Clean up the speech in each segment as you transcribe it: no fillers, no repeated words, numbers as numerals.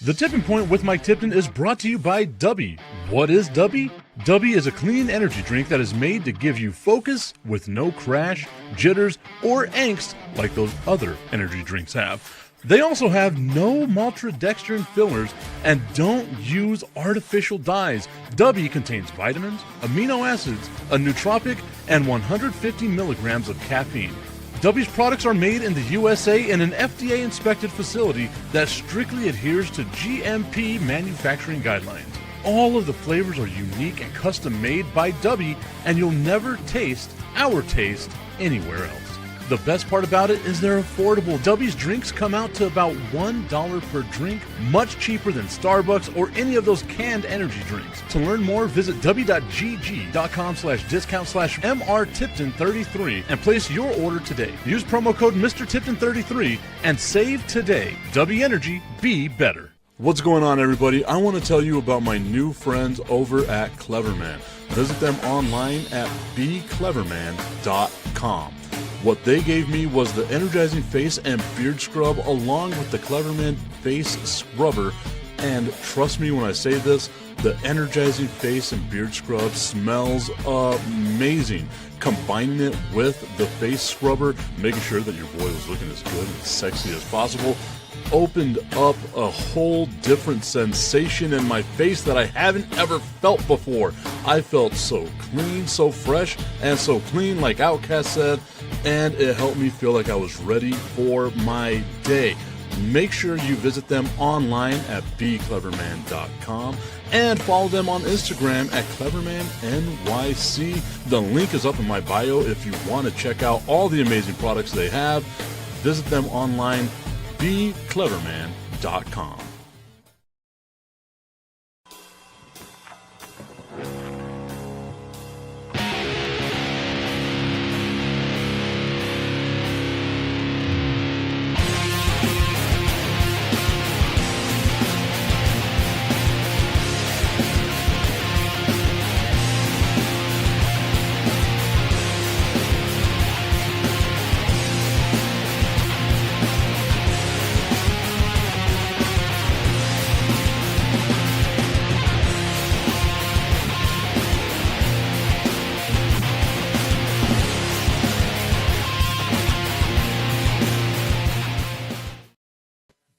The Tipping Point with Mike Tipton is brought to you by Dubby. What is Dubby? Dubby is a clean energy drink that is made to give you focus with no crash, jitters, or angst like those other energy drinks have. They also have no maltodextrin fillers and don't use artificial dyes. Dubby contains vitamins, amino acids, a nootropic, and 150 milligrams of caffeine. Dubby's products are made in the USA in an FDA-inspected facility that strictly adheres to GMP manufacturing guidelines. All of the flavors are unique and custom-made by Dubby, and you'll never taste our taste anywhere else. The best part about it is they're affordable. Dubby's drinks come out to about $1 per drink, much cheaper than Starbucks or any of those canned energy drinks. To learn more, visit w.gg.com/discount/MRTipton33 and place your order today. Use promo code MrTipton33 and save today. Dubby Energy, be better. What's going on, everybody? I want to tell you about my new friends over at Cleverman. Visit them online at becleverman.com. What they gave me was the energizing face and beard scrub along with the Cleverman face scrubber. And trust me when I say this, the energizing face and beard scrub smells amazing. Combining it with the face scrubber, making sure that your boy was looking as good and sexy as possible, opened up a whole different sensation in my face that I haven't ever felt before. I felt so clean, so fresh, and so clean, like Outcast said, and it helped me feel like I was ready for my day. Make sure you visit them online at becleverman.com and follow them on Instagram at clevermannyc. The link is up in my bio if you want to check out all the amazing products they have. Visit them online, becleverman.com.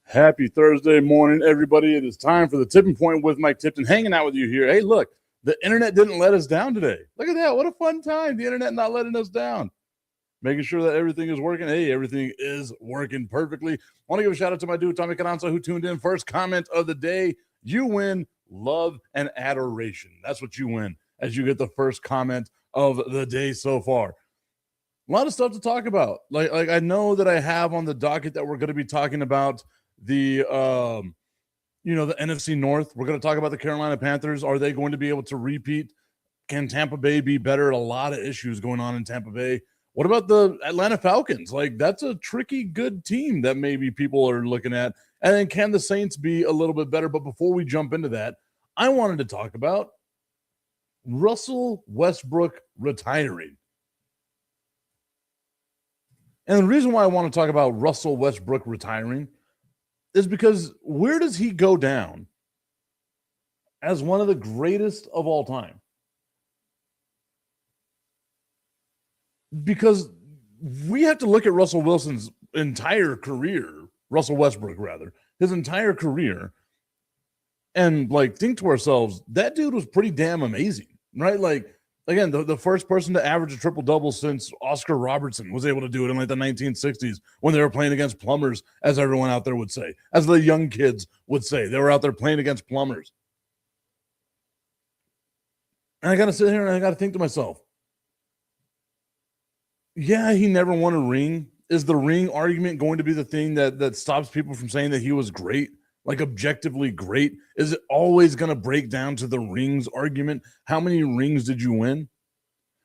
Happy Thursday morning, everybody. It is time for the Tipping Point with Mike Tipton, hanging out with you here. Hey, look, the internet didn't let us down today. Look at that. What a fun time. The internet not letting us down. Making sure that everything is working. Hey, everything is working perfectly. I want to give a shout out to my dude, Tommy Cananza, who tuned in. First comment of the day. You win love and adoration. That's what you win as you get the first comment of the day so far. A lot of stuff to talk about. Like I know that I have on the docket that we're going to be talking about the the NFC North. We're going to talk about the Carolina Panthers. Are they going to be able to repeat? Can Tampa Bay be better? A lot of issues going on in Tampa Bay. What about the Atlanta Falcons? Like, that's a tricky, good team that maybe people are looking at. And then can the Saints be a little bit better? But before we jump into that, I wanted to talk about Russell Westbrook retiring. And the reason why I want to talk about Russell Westbrook retiring is because where does he go down as one of the greatest of all time? Because we have to look at Russell Westbrook's entire career, his entire career, and like think to ourselves, that dude was pretty damn amazing, right? Like, again, the first person to average a triple-double since Oscar Robertson was able to do it in like the 1960s when they were playing against plumbers, as everyone out there would say, as the young kids would say. They were out there playing against plumbers. And I got to sit here and I got to think to myself, yeah, he never won a ring. Is the ring argument going to be the thing that stops people from saying that he was great? Like objectively great? Is it always going to break down to the rings argument? How many rings did you win?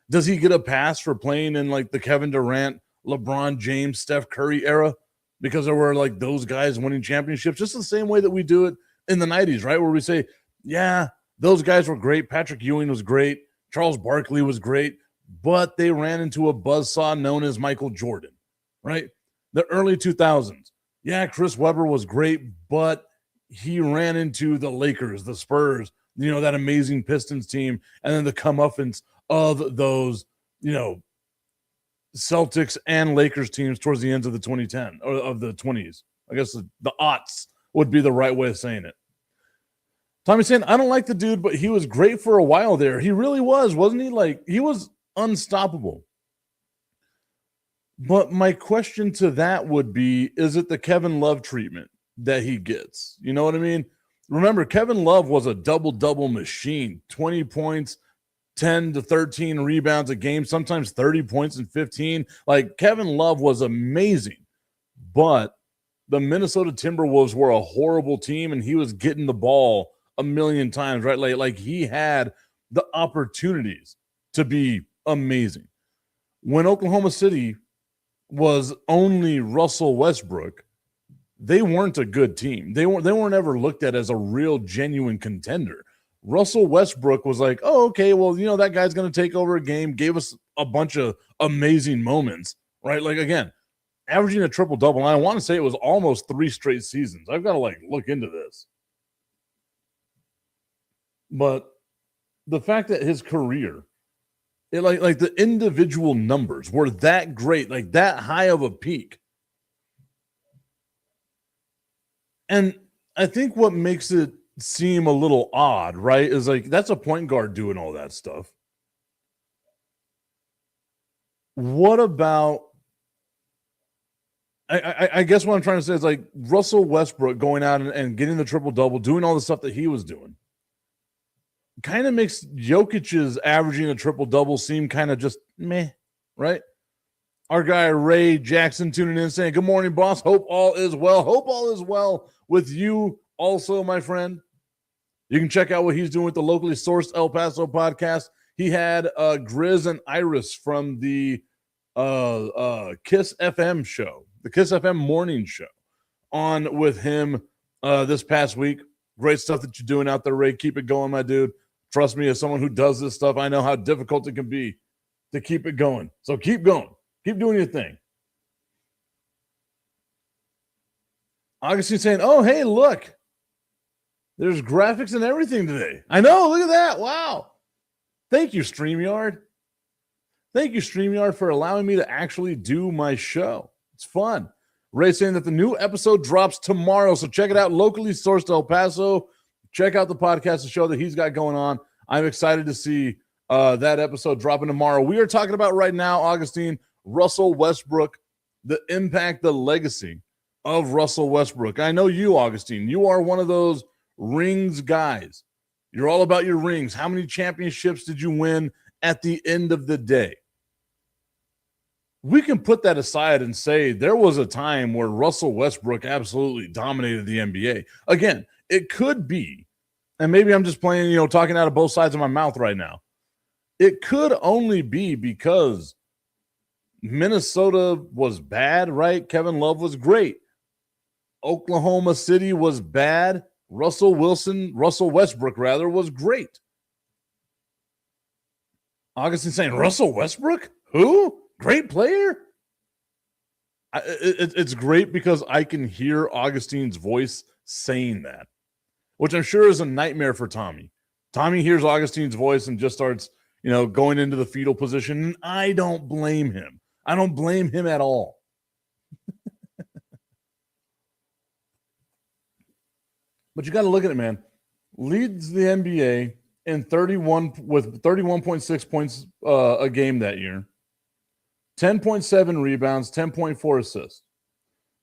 Does he get a pass for playing in like the Kevin Durant, LeBron James, Steph Curry era? Because there were like those guys winning championships, just the same way that we do it in the 90s, right? Where we say, yeah, those guys were great. Patrick Ewing was great. Charles Barkley was great, but they ran into a buzzsaw known as Michael Jordan, right? The early 2000s. Yeah, Chris Webber was great, but he ran into the Lakers, the Spurs, that amazing Pistons team, and then the comeuppance of those, Celtics and Lakers teams towards the ends of the 2010 or of the 20s. I guess the aughts would be the right way of saying it. Tommy's saying, I don't like the dude, but he was great for a while there. He really was, wasn't he? Like, he was unstoppable. But my question to that would be, is it the Kevin Love treatment that he gets? You know what I mean? Remember, Kevin Love was a double-double machine. 20 points, 10 to 13 rebounds a game, sometimes 30 points and 15. Like, Kevin Love was amazing. But the Minnesota Timberwolves were a horrible team, and he was getting the ball a million times, right? Like he had the opportunities to be amazing. When Oklahoma City was only Russell Westbrook, they weren't a good team. They weren't ever looked at as a real genuine contender. Russell Westbrook was like, oh, okay, well, that guy's going to take over a game, gave us a bunch of amazing moments, right? Like, again, averaging a triple-double, and I want to say it was almost 3 straight seasons. I've got to, look into this. But the fact that his career, the individual numbers were that great, like that high of a peak. And I think what makes it seem a little odd, right, is that's a point guard doing all that stuff. What about, I guess what I'm trying to say is Russell Westbrook going out and getting the triple-double, doing all the stuff that he was doing, kind of makes Jokic's averaging a triple-double seem kind of just meh, right? Our guy Ray Jackson tuning in saying, good morning, boss. Hope all is well. Hope all is well with you also, my friend. You can check out what he's doing with the locally sourced El Paso podcast. He had Grizz and Iris from the Kiss FM show, the Kiss FM morning show, on with him this past week. Great stuff that you're doing out there, Ray. Keep it going, my dude. Trust me, as someone who does this stuff, I know how difficult it can be to keep it going. So keep going. Keep doing your thing. Augustine saying, oh, hey, look. There's graphics and everything today. I know. Look at that. Wow. Thank you, StreamYard. Thank you, StreamYard, for allowing me to actually do my show. It's fun. Ray saying that the new episode drops tomorrow, so check it out. Locally sourced El Paso. Check out the podcast, the show that he's got going on. I'm excited to see that episode dropping tomorrow. We are talking about right now, Augustine, Russell Westbrook, the impact, the legacy of Russell Westbrook. I know you, Augustine. You are one of those rings guys. You're all about your rings. How many championships did you win at the end of the day? We can put that aside and say there was a time where Russell Westbrook absolutely dominated the NBA. Again, it could be, and maybe I'm just playing, talking out of both sides of my mouth right now. It could only be because Minnesota was bad, right? Kevin Love was great. Oklahoma City was bad. Russell Westbrook, was great. Augustine saying, Russell Westbrook? Who? Great player? It's great because I can hear Augustine's voice saying that, which I'm sure is a nightmare for Tommy. Tommy hears Augustine's voice and just starts, going into the fetal position. And I don't blame him. I don't blame him at all. But you got to look at it, man. Leads the NBA in 31.6 points a game that year. 10.7 rebounds, 10.4 assists.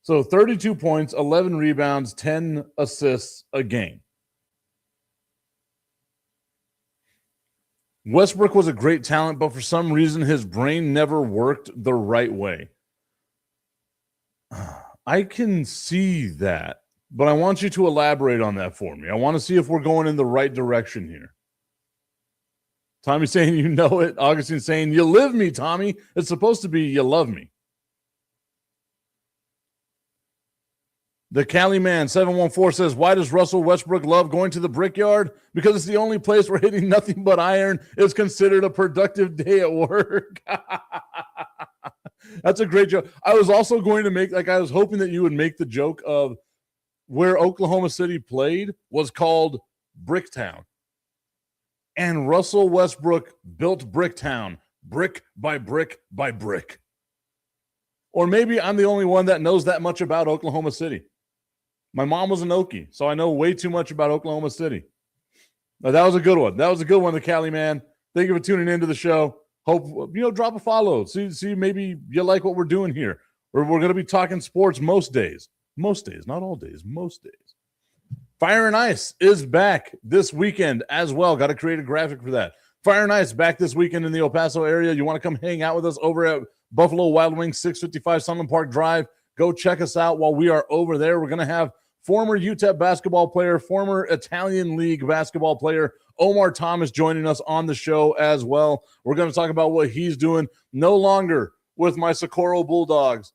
So 32 points, 11 rebounds, 10 assists a game. Westbrook was a great talent, but for some reason his brain never worked the right way. I can see that, but I want you to elaborate on that for me. I want to see if we're going in the right direction here. Tommy saying, you know it. Augustine saying, you live me, Tommy. It's supposed to be, you love me. The Cali Man 714 says, why does Russell Westbrook love going to the Brickyard? Because it's the only place where hitting nothing but iron is considered a productive day at work. That's a great joke. I was also going to make, I was hoping that you would make the joke of where Oklahoma City played was called Bricktown. And Russell Westbrook built Bricktown, brick by brick by brick. Or maybe I'm the only one that knows that much about Oklahoma City. My mom was an Okie, so I know way too much about Oklahoma City. Now, that was a good one. That was a good one, the Cali man. Thank you for tuning into the show. Hope, drop a follow. See, maybe you like what we're doing here. We're going to be talking sports most days. Most days, not all days, most days. Fire and Ice is back this weekend as well. Got to create a graphic for that. Fire and Ice back this weekend in the El Paso area. You want to come hang out with us over at Buffalo Wild Wings, 655 Sunland Park Drive. Go check us out while we are over there. We're going to have former UTEP basketball player, former Italian League basketball player, Omar Thomas joining us on the show as well. We're going to talk about what he's doing, no longer with my Socorro Bulldogs,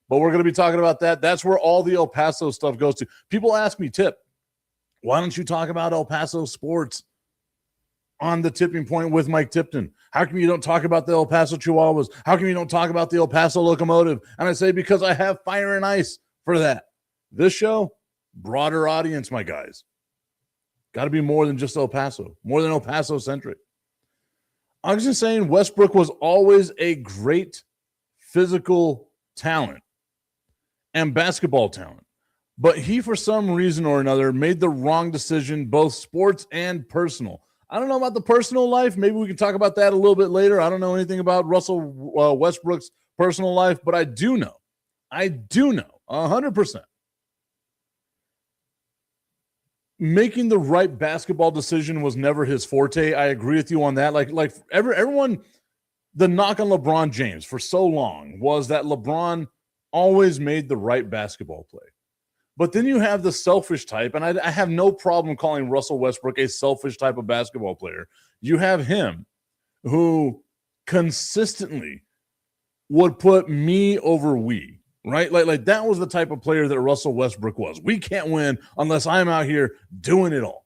but we're going to be talking about that. That's where all the El Paso stuff goes to. People ask me, Tip, why don't you talk about El Paso sports on the Tipping Point with Mike Tipton? How come you don't talk about the El Paso Chihuahuas? How come you don't talk about the El Paso Locomotive? And I say, because I have Fire and Ice for that. This show, broader audience, my guys. Got to be more than just El Paso, more than El Paso centric. I'm just saying Westbrook was always a great physical talent and basketball talent. But he, for some reason or another, made the wrong decision, both sports and personal. I don't know about the personal life. Maybe we can talk about that a little bit later. I don't know anything about Russell Westbrook's personal life, but I do know 100%. Making the right basketball decision was never his forte. I agree with you on that. Like everyone, the knock on LeBron James for so long was that LeBron always made the right basketball play. But then you have the selfish type, and I have no problem calling Russell Westbrook a selfish type of basketball player. You have him who consistently would put me over we. Right? Like that was the type of player that Russell Westbrook was. We can't win unless I'm out here doing it all.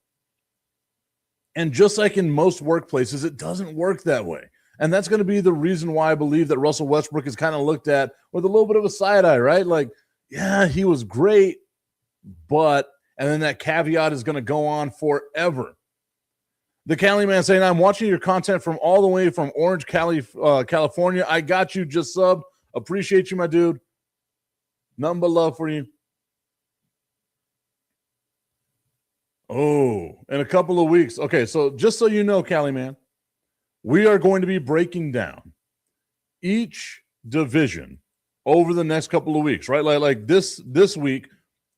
And just like in most workplaces, it doesn't work that way. And that's going to be the reason why I believe that Russell Westbrook is kind of looked at with a little bit of a side eye, right? Like, yeah, he was great, but, and then that caveat is going to go on forever. The Cali man saying, I'm watching your content from all the way from Orange, California. I got you, just subbed. Appreciate you, my dude. Nothing but love for you. Oh, in a couple of weeks. Okay, so just so you know, Cali man, we are going to be breaking down each division over the next couple of weeks, right? Like this week,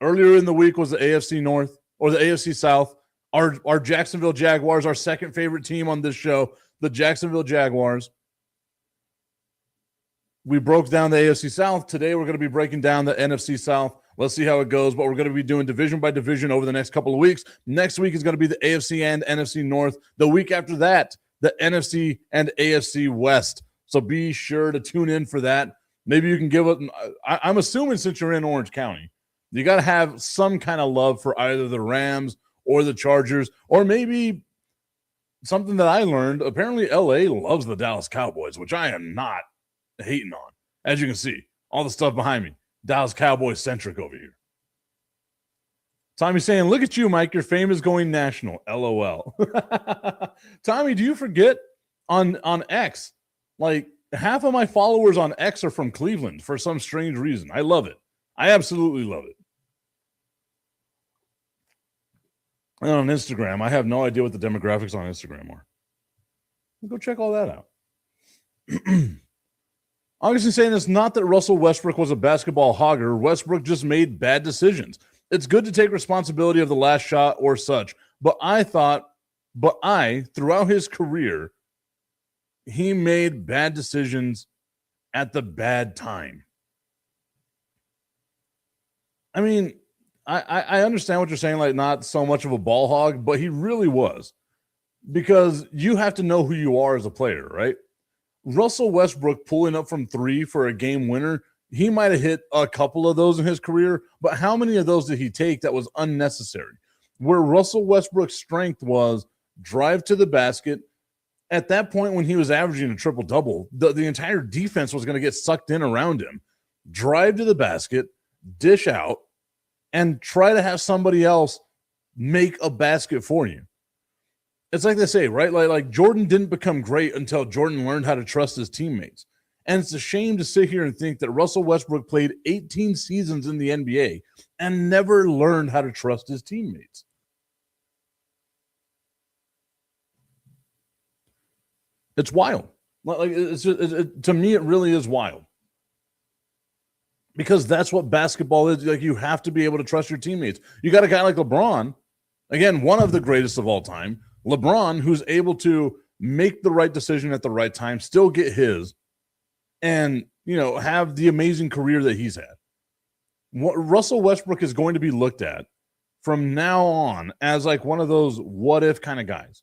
earlier in the week was the AFC North or the AFC South. Our Jacksonville Jaguars, our second favorite team on this show, the Jacksonville Jaguars. We broke down the AFC South. Today, we're going to be breaking down the NFC South. Let's see how it goes, but we're going to be doing division by division over the next couple of weeks. Next week is going to be the AFC and NFC North. The week after that, the NFC and AFC West. So be sure to tune in for that. Maybe you can give it. I'm assuming since you're in Orange County, you got to have some kind of love for either the Rams or the Chargers, or maybe something that I learned. Apparently, LA loves the Dallas Cowboys, which I am not hating on. As you can see, all the stuff behind me, Dallas Cowboys centric over here. Tommy saying, look at you, Mike, your fame is going national. LOL. Tommy, do you forget on X, like half of my followers on X are from Cleveland for some strange reason. I love it. I absolutely love it. And on Instagram, I have no idea what the demographics on Instagram are. Go check all that out. Obviously saying it's not that Russell Westbrook was a basketball hogger. Westbrook just made bad decisions. It's good to take responsibility of the last shot or such. But throughout his career, he made bad decisions at the bad time. I mean, I understand what you're saying, like not so much of a ball hog, but he really was. Because you have to know who you are as a player, right? Russell Westbrook pulling up from three for a game winner, he might have hit a couple of those in his career, but how many of those did he take that was unnecessary? Where Russell Westbrook's strength was drive to the basket. At that point, when he was averaging a triple-double, the entire defense was going to get sucked in around him. Drive to the basket, dish out, and try to have somebody else make a basket for you. It's like they say, right? Like Jordan didn't become great until Jordan learned how to trust his teammates. And it's a shame to sit here and think that Russell Westbrook played 18 seasons in the NBA and never learned how to trust his teammates. It's wild. Like to me, it really is wild. Because that's what basketball is. Like, you have to be able to trust your teammates. You got a guy like LeBron, again, one of the greatest of all time, LeBron, who's able to make the right decision at the right time, still get his, and, have the amazing career that he's had. What Russell Westbrook is going to be looked at from now on as like one of those what if kind of guys.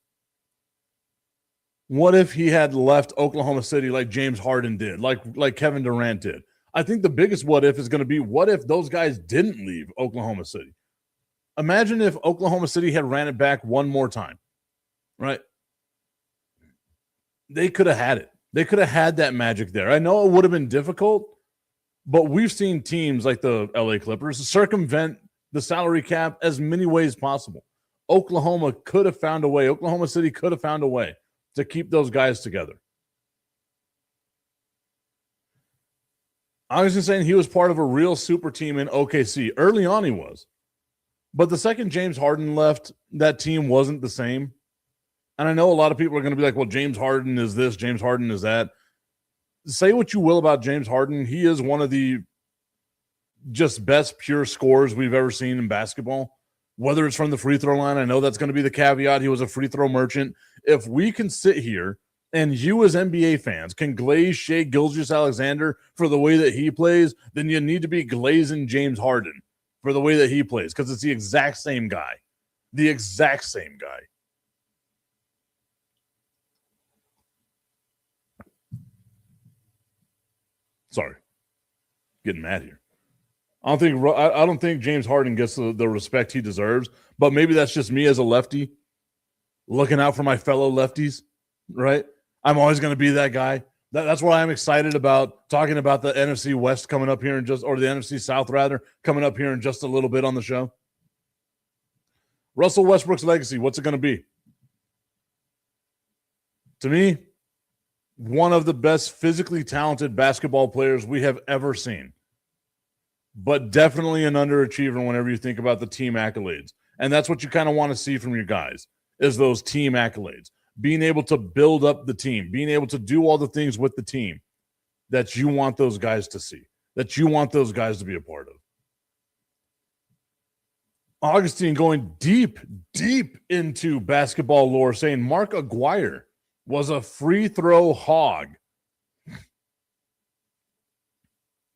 What if he had left Oklahoma City like James Harden did, like Kevin Durant did? I think the biggest what if is going to be, what if those guys didn't leave Oklahoma City? Imagine if Oklahoma City had ran it back one more time, right? They could have had it. They could have had that magic there. I know it would have been difficult, but we've seen teams like the LA Clippers circumvent the salary cap as many ways possible. Oklahoma could have found a way. Oklahoma City could have found a way to keep those guys together. I was just saying he was part of a real super team in OKC. Early on he was. But the second James Harden left, that team wasn't the same. And I know a lot of people are going to be like, well, James Harden is this, James Harden is that. Say what you will about James Harden. He is one of the just best pure scorers we've ever seen in basketball. Whether it's from the free throw line, I know that's going to be the caveat. He was a free throw merchant. If we can sit here and you as NBA fans can glaze Shai Gilgeous-Alexander for the way that he plays, then you need to be glazing James Harden for the way that he plays, because it's the exact same guy. The exact same guy. Sorry. Getting mad here. I don't think James Harden gets the respect he deserves, but maybe that's just me as a lefty looking out for my fellow lefties, right? I'm always going to be that guy. That's why I'm excited about talking about the NFC West coming up here or the NFC South rather, coming up here in just a little bit on the show. Russell Westbrook's legacy, what's it going to be? To me, one of the best physically talented basketball players we have ever seen. But definitely an underachiever whenever you think about the team accolades. And that's what you kind of want to see from your guys, is those team accolades. Being able to build up the team, being able to do all the things with the team that you want those guys to see, that you want those guys to be a part of. Augustine going deep, deep into basketball lore, saying Mark Aguirre was a free throw hog.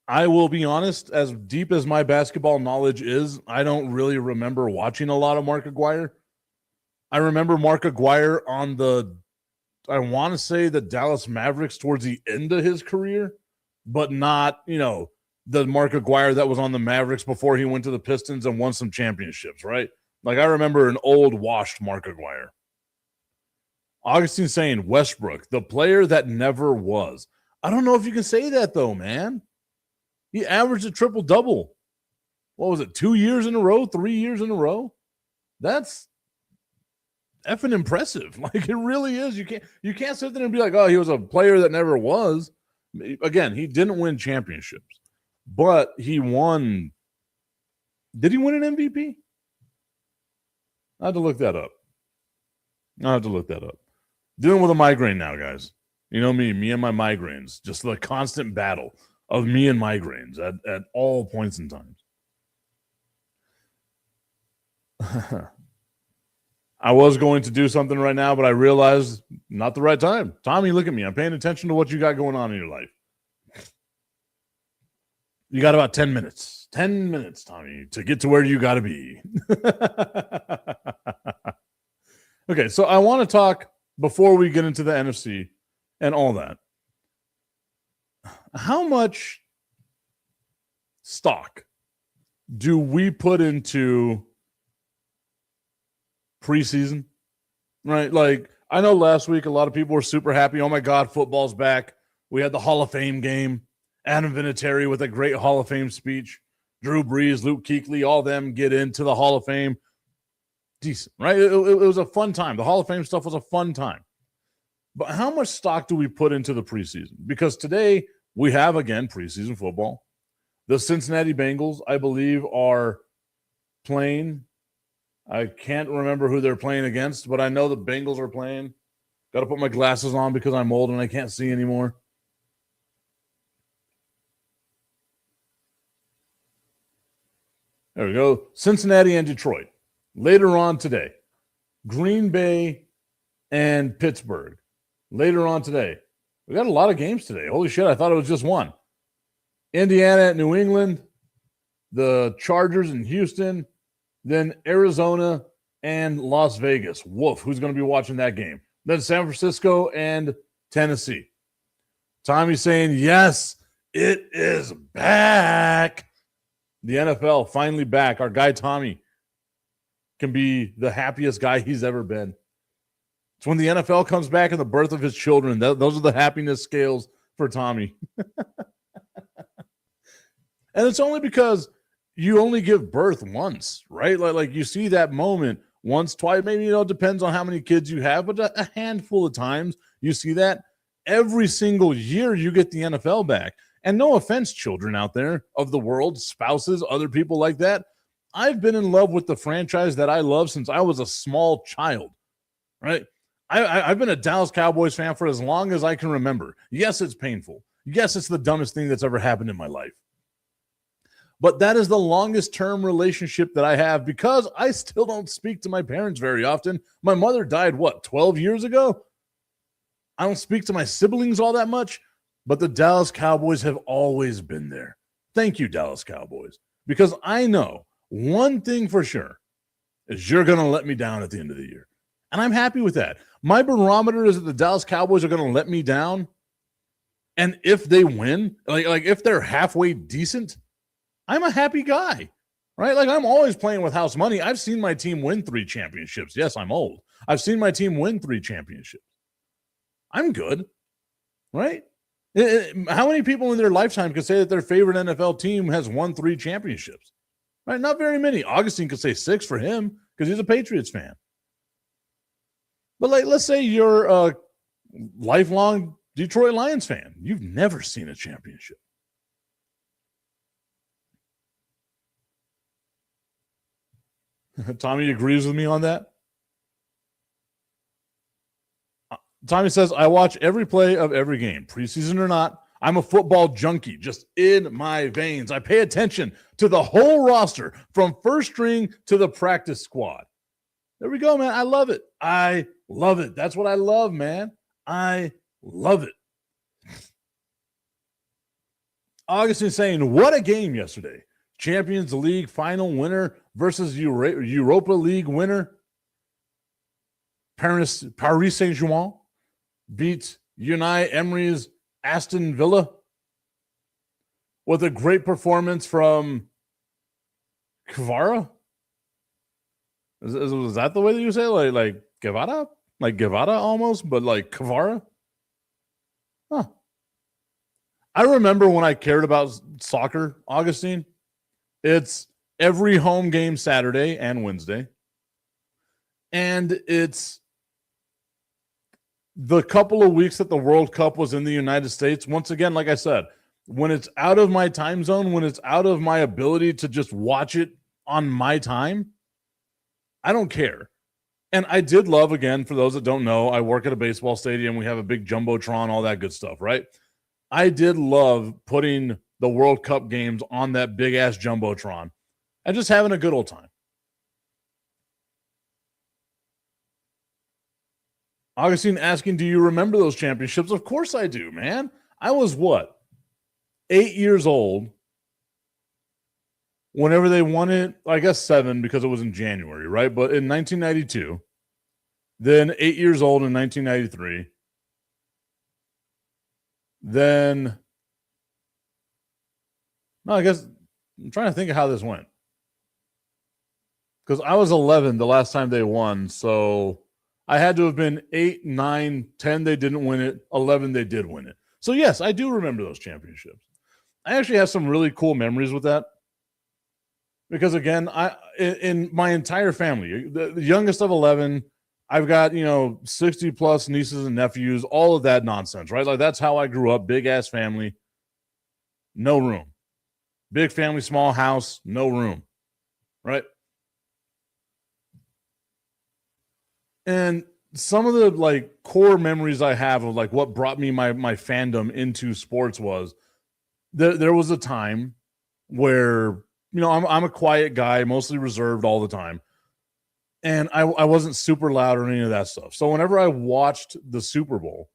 I will be honest, as deep as my basketball knowledge is, I don't really remember watching a lot of Mark Aguirre. I remember Mark Aguirre on I want to say the Dallas Mavericks towards the end of his career, but not, the Mark Aguirre that was on the Mavericks before he went to the Pistons and won some championships, right? Like, I remember an old washed Mark Aguirre. Augustine saying Westbrook, the player that never was. I don't know if you can say that though, man. He averaged a triple-double. What was it, 2 years in a row, 3 years in a row? That's effing impressive. Like, it really is. You can't sit there and be like, oh, he was a player that never was. Again, he didn't win championships, but he won. Did he win an MVP? I have to look that up. Dealing with a migraine now, guys. You know me and my migraines. Just the constant battle of me and migraines at all points in time. I was going to do something right now, but I realized not the right time. Tommy, look at me. I'm paying attention to what you got going on in your life. You got about 10 minutes. 10 minutes, Tommy, to get to where you got to be. Okay, so I want to talk, before we get into the NFC and all that, how much stock do we put into preseason? Right? Like, I know last week a lot of people were super happy. Oh my God, football's back. We had the Hall of Fame game. Adam Vinatieri with a great Hall of Fame speech. Drew Brees, Luke Kuechly, all them get into the Hall of Fame. Decent, right? It was a fun time. The Hall of Fame stuff was a fun time. But how much stock do we put into the preseason? Because today we have, again, preseason football. The Cincinnati Bengals, I believe, are playing. I can't remember who they're playing against, but I know the Bengals are playing. Got to put my glasses on because I'm old and I can't see anymore. There we go. Cincinnati and Detroit. Later on today. Green Bay and Pittsburgh. Later on today. We got a lot of games today. Holy shit, I thought it was just one. Indiana at New England. The Chargers in Houston. Then Arizona and Las Vegas. Woof, who's going to be watching that game? Then San Francisco and Tennessee. Tommy's saying, yes, it is back. The NFL finally back. Our guy Tommy can be the happiest guy he's ever been. It's when the NFL comes back and the birth of his children. Those are the happiness scales for Tommy. And it's only because you only give birth once, right? Like you see that moment once, twice, maybe, it depends on how many kids you have, but a handful of times you see that. Every single year you get the NFL back. And no offense, children out there of the world, spouses, other people like that. I've been in love with the franchise that I love since I was a small child, right? I've been a Dallas Cowboys fan for as long as I can remember. Yes, it's painful. Yes, it's the dumbest thing that's ever happened in my life. But that is the longest term relationship that I have because I still don't speak to my parents very often. My mother died, 12 years ago? I don't speak to my siblings all that much, but the Dallas Cowboys have always been there. Thank you, Dallas Cowboys, because I know one thing for sure is you're going to let me down at the end of the year. And I'm happy with that. My barometer is that the Dallas Cowboys are going to let me down. And if they win, like if they're halfway decent, I'm a happy guy, right? Like I'm always playing with house money. I've seen my team win 3 championships. Yes, I'm old. I've seen my team win 3 championships. I'm good, right? How many people in their lifetime could say that their favorite NFL team has won 3 championships? Right? Not very many. Augustine could say 6 for him because he's a Patriots fan. But let's say you're a lifelong Detroit Lions fan. You've never seen a championship. Tommy agrees with me on that. Tommy says, I watch every play of every game, preseason or not. I'm a football junkie, just in my veins. I pay attention to the whole roster from first string to the practice squad. There we go, man. I love it. I love it. That's what I love, man. I love it. Augustine saying, what a game yesterday. Champions League final winner versus Europa League winner. Paris Saint-Germain beats Unai Emery's Aston Villa with a great performance from Kvara. Is that the way that you say it? Like Guevara? Like Guevara almost, but like Kvara? Huh. I remember when I cared about soccer, Augustine. It's every home game Saturday and Wednesday. And it's the couple of weeks that the World Cup was in the United States. Once again, like I said, when it's out of my time zone, when it's out of my ability to just watch it on my time, I don't care. And I did love, again, for those that don't know, I work at a baseball stadium. We have a big Jumbotron, all that good stuff, right? I did love putting the World Cup games on that big-ass Jumbotron and just having a good old time. Augustine asking, do you remember those championships? Of course I do, man. I was 8 years old whenever they won it. I guess 7 because it was in January, right? But in 1992, then 8 years old in 1993, then, no, I guess I'm trying to think of how this went. Because I was 11 the last time they won, so I had to have been 8, 9, 10, they didn't win it. 11, they did win it. So, yes, I do remember those championships. I actually have some really cool memories with that. Because again, in my entire family, the youngest of 11, I've got 60 plus nieces and nephews, all of that nonsense, right? Like that's how I grew up. Big ass family, no room. Big family, small house, no room, right? And some of the like core memories I have of like what brought me my fandom into sports was there was a time where I'm a quiet guy, mostly reserved all the time, and I wasn't super loud or any of that stuff. So whenever I watched the Super Bowl,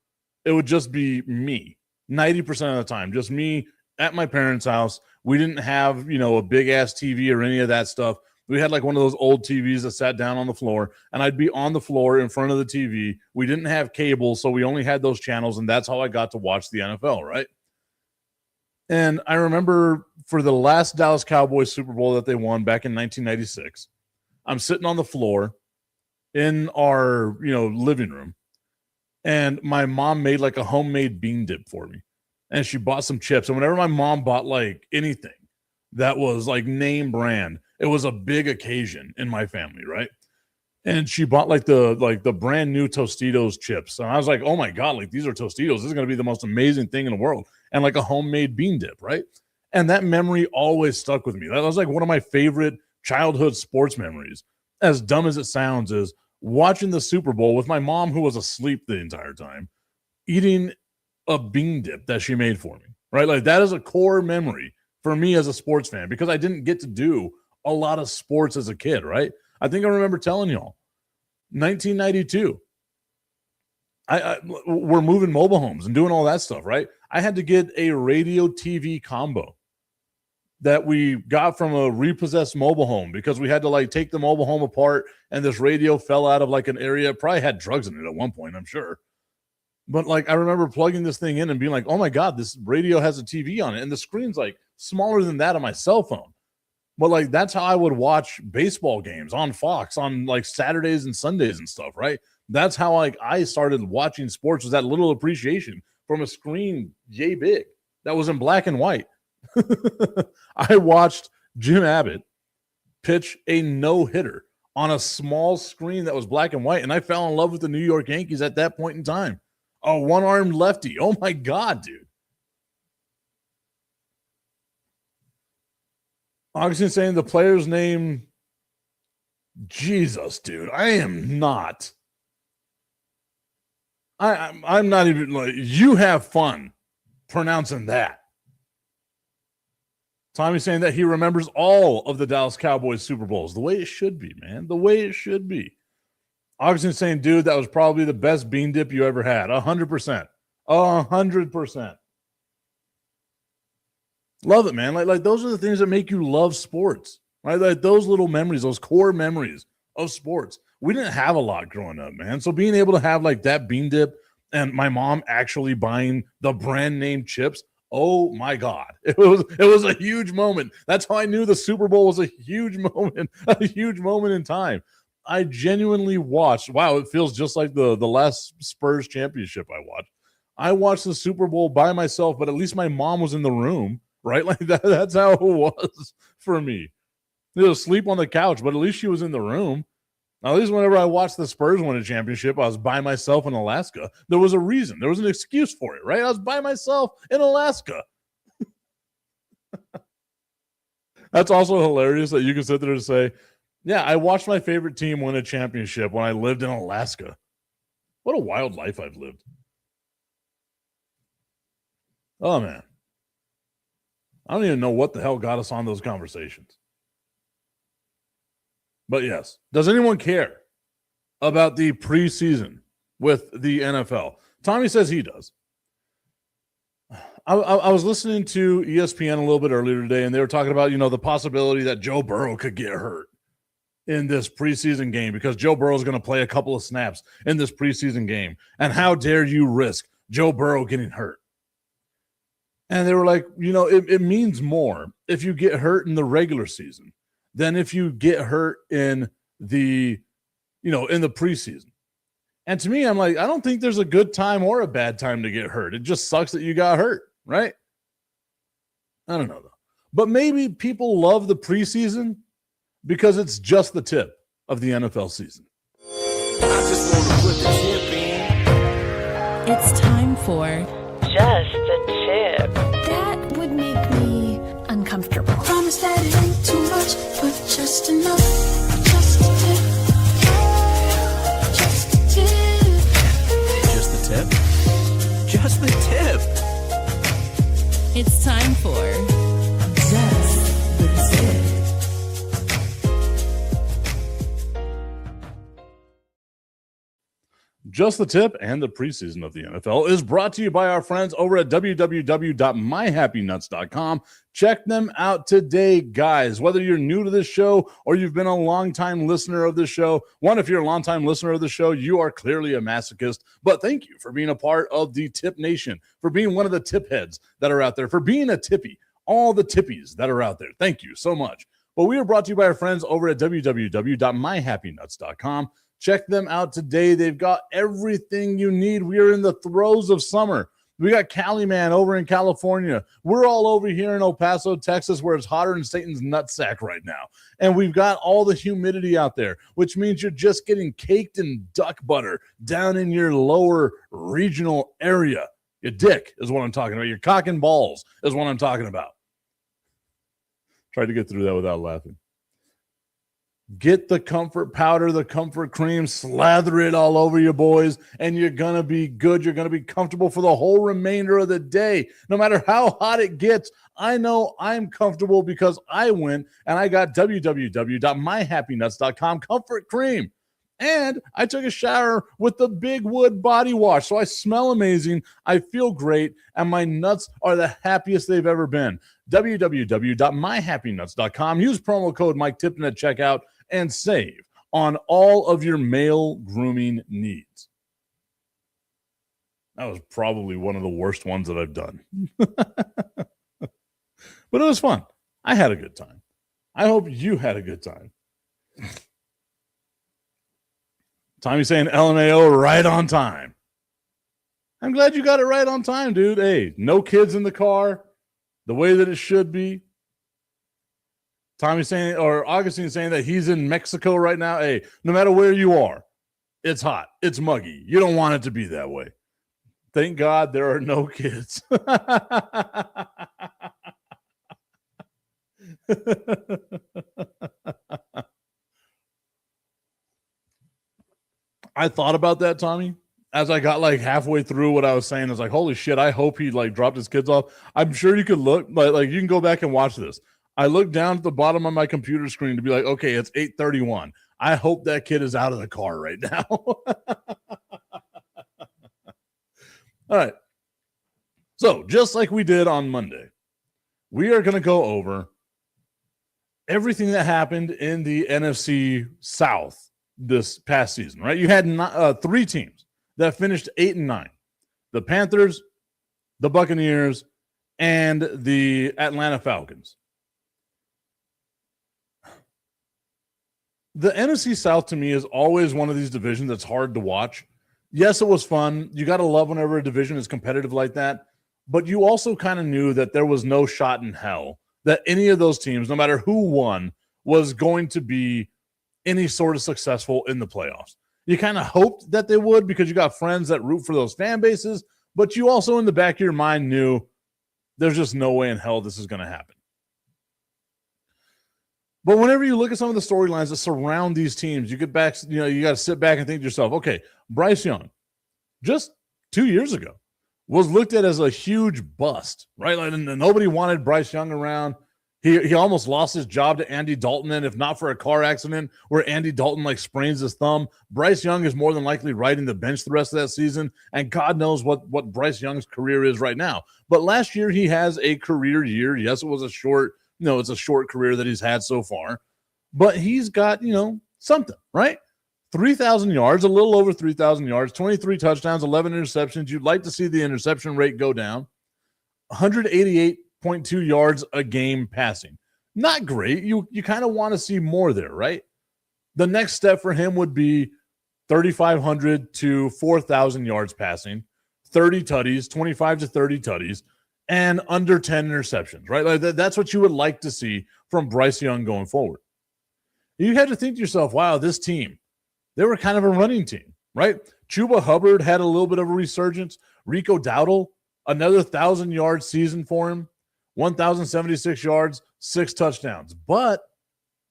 it would just be me 90% of the time, just me at my parents' house. We didn't have a big ass TV or any of that stuff. We had like one of those old TVs that sat down on the floor, and I'd be on the floor in front of the TV. We didn't have cable, so we only had those channels, and that's how I got to watch the NFL, right? And I remember for the last Dallas Cowboys Super Bowl that they won back in 1996, I'm sitting on the floor in our, living room, and my mom made like a homemade bean dip for me. And she bought some chips. And whenever my mom bought like anything that was like name brand, it was a big occasion in my family, right? And she bought like the brand new Tostitos chips. And I was like, oh my God, like these are Tostitos. This is going to be the most amazing thing in the world. And like a homemade bean dip, right? And that memory always stuck with me. That was like one of my favorite childhood sports memories. As dumb as it sounds, is watching the Super Bowl with my mom, who was asleep the entire time, eating a bean dip that she made for me, right? Like that is a core memory for me as a sports fan, because I didn't get to do a lot of sports as a kid, right? I think I remember telling y'all, 1992, we're moving mobile homes and doing all that stuff, right? I had to get a radio TV combo that we got from a repossessed mobile home, because we had to like take the mobile home apart, and this radio fell out of like an area. It probably had drugs in it at one point, I'm sure. But like, I remember plugging this thing in and being like, oh my God, this radio has a TV on it. And the screen's like smaller than that on my cell phone. But like, that's how I would watch baseball games on Fox on like Saturdays and Sundays and stuff, right? That's how like I started watching sports, was that little appreciation from a screen yay big that was in black and white. I watched Jim Abbott pitch a no-hitter on a small screen that was black and white, and I fell in love with the New York Yankees at that point in time. A one-armed lefty. Oh my God, dude. Augustine saying the player's name. Jesus, dude. I am not. I'm not even like, you have fun pronouncing that. Tommy's saying that he remembers all of the Dallas Cowboys Super Bowls. The way it should be, man. The way it should be. Augustine's saying, dude, that was probably the best bean dip you ever had. 100%. 100%. Love it, man. Like those are the things that make you love sports, right? Like those little memories, those core memories of sports. We didn't have a lot growing up, man. So being able to have like that bean dip, and my mom actually buying the brand name chips, oh my God. It was a huge moment. That's how I knew the Super Bowl was a huge moment in time. I genuinely watched. Wow, it feels just like the last Spurs championship I watched. I watched the Super Bowl by myself, but at least my mom was in the room, right? Like that's how it was for me. She was asleep on the couch, but at least she was in the room. Now, at least whenever I watched the Spurs win a championship, I was by myself in Alaska. There was a reason. There was an excuse for it, right? I was by myself in Alaska. That's also hilarious that you can sit there and say, yeah, I watched my favorite team win a championship when I lived in Alaska. What a wild life I've lived. Oh, man. I don't even know what the hell got us on those conversations. But yes, does anyone care about the preseason with the NFL? Tommy says he does. I was listening to ESPN a little bit earlier today, and they were talking about, the possibility that Joe Burrow could get hurt in this preseason game, because Joe Burrow is going to play a couple of snaps in this preseason game. And how dare you risk Joe Burrow getting hurt? And they were like, it means more if you get hurt in the regular season than if you get hurt in the preseason. And to me, I'm like, I don't think there's a good time or a bad time to get hurt. It just sucks that you got hurt, right? I don't know, though. But maybe people love the preseason because it's just the tip of the NFL season. I just want to put the tip in. It's time for Just a Tip. That would make me uncomfortable. Promise that it ain't too much, but just enough. Just a tip. Just a tip. Just the tip? Just the tip. It's time for Just the Tip. Just the Tip and the preseason of the NFL is brought to you by our friends over at www.myhappynuts.com. Check them out today, guys. Whether you're new to this show or you've been a longtime listener of the show, if you're a longtime listener of the show, you are clearly a masochist. But thank you for being a part of the Tip Nation, for being one of the tip heads that are out there, for being a tippy, all the tippies that are out there. Thank you so much. Well, we are brought to you by our friends over at www.myhappynuts.com. Check them out today. They've got everything you need. We are in the throes of summer. We got Cali Man over in California. We're all over here in El Paso, Texas, where it's hotter than Satan's nutsack right now. And we've got all the humidity out there, which means you're just getting caked in duck butter down in your lower regional area. Your dick is what I'm talking about. Your cock and balls is what I'm talking about. Tried to get through that without laughing. Get the comfort powder, the comfort cream, slather it all over you, boys, and you're going to be good. You're going to be comfortable for the whole remainder of the day. No matter how hot it gets, I know I'm comfortable because I went and I got www.myhappynuts.com comfort cream. And I took a shower with the Big Wood body wash. So I smell amazing. I feel great. And my nuts are the happiest they've ever been. www.myhappynuts.com. Use promo code Mike Tipton at checkout and save on all of your male grooming needs. That was probably one of the worst ones that I've done. But it was fun. I had a good time. I hope you had a good time. Tommy's saying LMAO right on time. I'm glad you got it right on time, dude. Hey, no kids in the car, the way that it should be. Tommy's saying, or Augustine saying that he's in Mexico right now. Hey, no matter where you are, it's hot. It's muggy. You don't want it to be that way. Thank God there are no kids. I thought about that, Tommy, as I got like halfway through what I was saying. I was like, holy shit, I hope he like dropped his kids off. I'm sure you could look, like you can go back and watch this. I looked down at the bottom of my computer screen to be like, okay, it's 8:31. I hope that kid is out of the car right now. All right. So just like we did on Monday, we are going to go over everything that happened in the NFC South this past season, right? You had three teams that finished 8-9. The Panthers, the Buccaneers, and the Atlanta Falcons. The NFC South to me is always one of these divisions that's hard to watch. Yes, it was fun. You got to love whenever a division is competitive like that. But you also kind of knew that there was no shot in hell that any of those teams, no matter who won, was going to be any sort of successful in the playoffs. You kind of hoped that they would because you got friends that root for those fan bases, but you also in the back of your mind knew there's just no way in hell this is going to happen. But whenever you look at some of the storylines that surround these teams, you get back, you got to sit back and think to yourself, okay, Bryce Young, just 2 years ago, was looked at as a huge bust, right? Like, and nobody wanted Bryce Young around. He almost lost his job to Andy Dalton, and if not for a car accident where Andy Dalton like sprains his thumb, Bryce Young is more than likely riding the bench the rest of that season, and God knows what Bryce Young's career is right now. But last year he has a career year. Yes, it was a short, it's a short career that he's had so far, but he's got, something, right? 3,000 yards, a little over 3,000 yards, 23 touchdowns, 11 interceptions. You'd like to see the interception rate go down. 188.2 yards a game passing. Not great. You kind of want to see more there, right? The next step for him would be 3,500 to 4,000 yards passing, 30 tutties, 25 to 30 tutties, and under 10 interceptions, right? Like that's what you would like to see from Bryce Young going forward. You had to think to yourself, wow, this team, they were kind of a running team, right? Chuba Hubbard had a little bit of a resurgence. Rico Dowdle, another 1,000-yard season for him, 1,076 yards, 6 touchdowns, but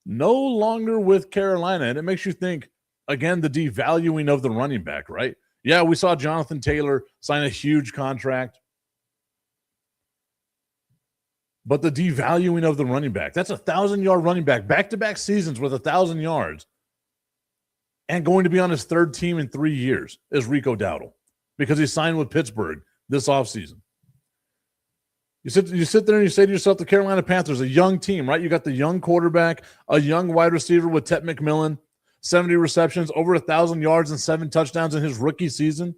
no longer with Carolina. And it makes you think, again, the devaluing of the running back, right? Yeah, we saw Jonathan Taylor sign a huge contract. But the devaluing of the running back, that's a 1,000-yard running back, back-to-back seasons with 1,000 yards, and going to be on his third team in 3 years is Rico Dowdle because he signed with Pittsburgh this offseason. You sit there and you say to yourself, the Carolina Panthers, a young team, right? You got the young quarterback, a young wide receiver with Tet McMillan, 70 receptions, over 1,000 yards and 7 touchdowns in his rookie season.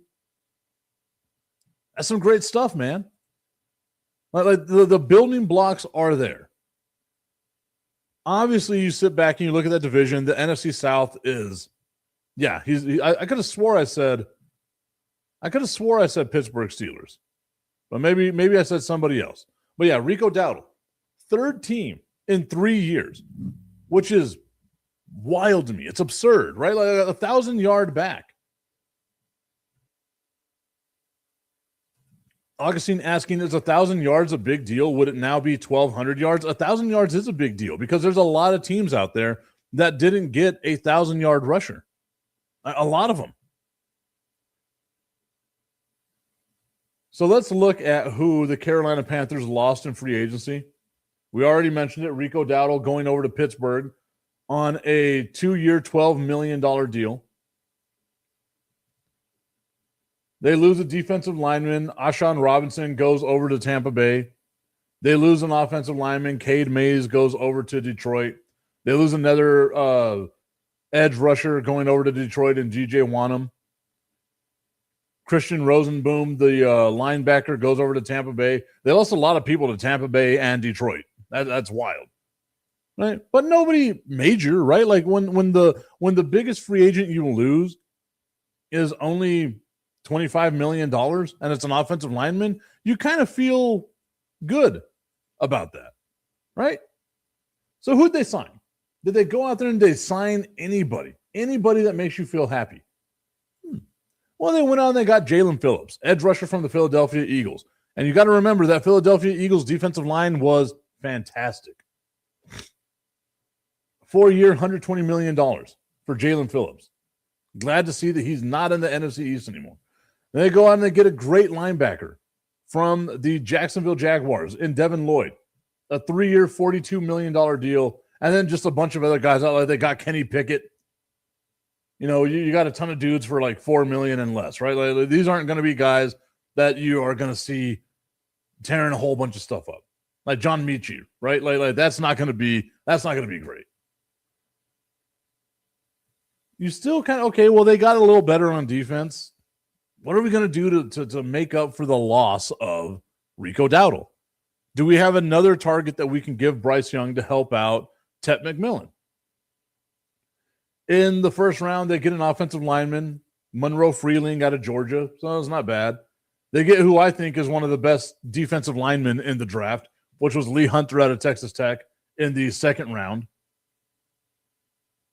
That's some great stuff, man. Like the building blocks are there. Obviously, you sit back and you look at that division. The NFC South is, yeah. I could have swore I said Pittsburgh Steelers, but maybe I said somebody else. But yeah, Rico Dowdle, third team in 3 years, which is wild to me. It's absurd, right? Like a 1,000-yard back. Augustine asking, is 1,000 yards a big deal? Would it now be 1,200 yards? 1,000 yards is a big deal because there's a lot of teams out there that didn't get a 1,000-yard rusher. A lot of them. So let's look at who the Carolina Panthers lost in free agency. We already mentioned it. Rico Dowdle going over to Pittsburgh on a 2-year, $12 million deal. They lose a defensive lineman. Ashawn Robinson goes over to Tampa Bay. They lose an offensive lineman. Cade Mays goes over to Detroit. They lose another edge rusher going over to Detroit and G.J. Wanham. Christian Rosenboom, the linebacker, goes over to Tampa Bay. They lost a lot of people to Tampa Bay and Detroit. That's wild, right? But nobody major, right? Like when the biggest free agent you lose is only $25 million and it's an offensive lineman, you kind of feel good about that, right? So who'd they sign? Did they go out there and they sign anybody that makes you feel happy? Well, they went out and they got Jalen Phillips, edge rusher from the Philadelphia Eagles. And you got to remember that Philadelphia Eagles defensive line was fantastic. 4-year, $120 million for Jalen Phillips. Glad to see that he's not in the NFC East anymore. Then they go out and they get a great linebacker from the Jacksonville Jaguars in Devin Lloyd. A 3-year, $42 million deal. And then just a bunch of other guys out there. They got Kenny Pickett. You know, you got a ton of dudes for like $4 million and less, right? Like, these aren't going to be guys that you are going to see tearing a whole bunch of stuff up, like John Michie, right? Like that's not going to be great. You still kind of okay. Well, they got a little better on defense. What are we going to do to make up for the loss of Rico Dowdle? Do we have another target that we can give Bryce Young to help out Tet McMillan? In the first round, they get an offensive lineman, Monroe Freeling out of Georgia, so it's not bad. They get who I think is one of the best defensive linemen in the draft, which was Lee Hunter out of Texas Tech in the second round.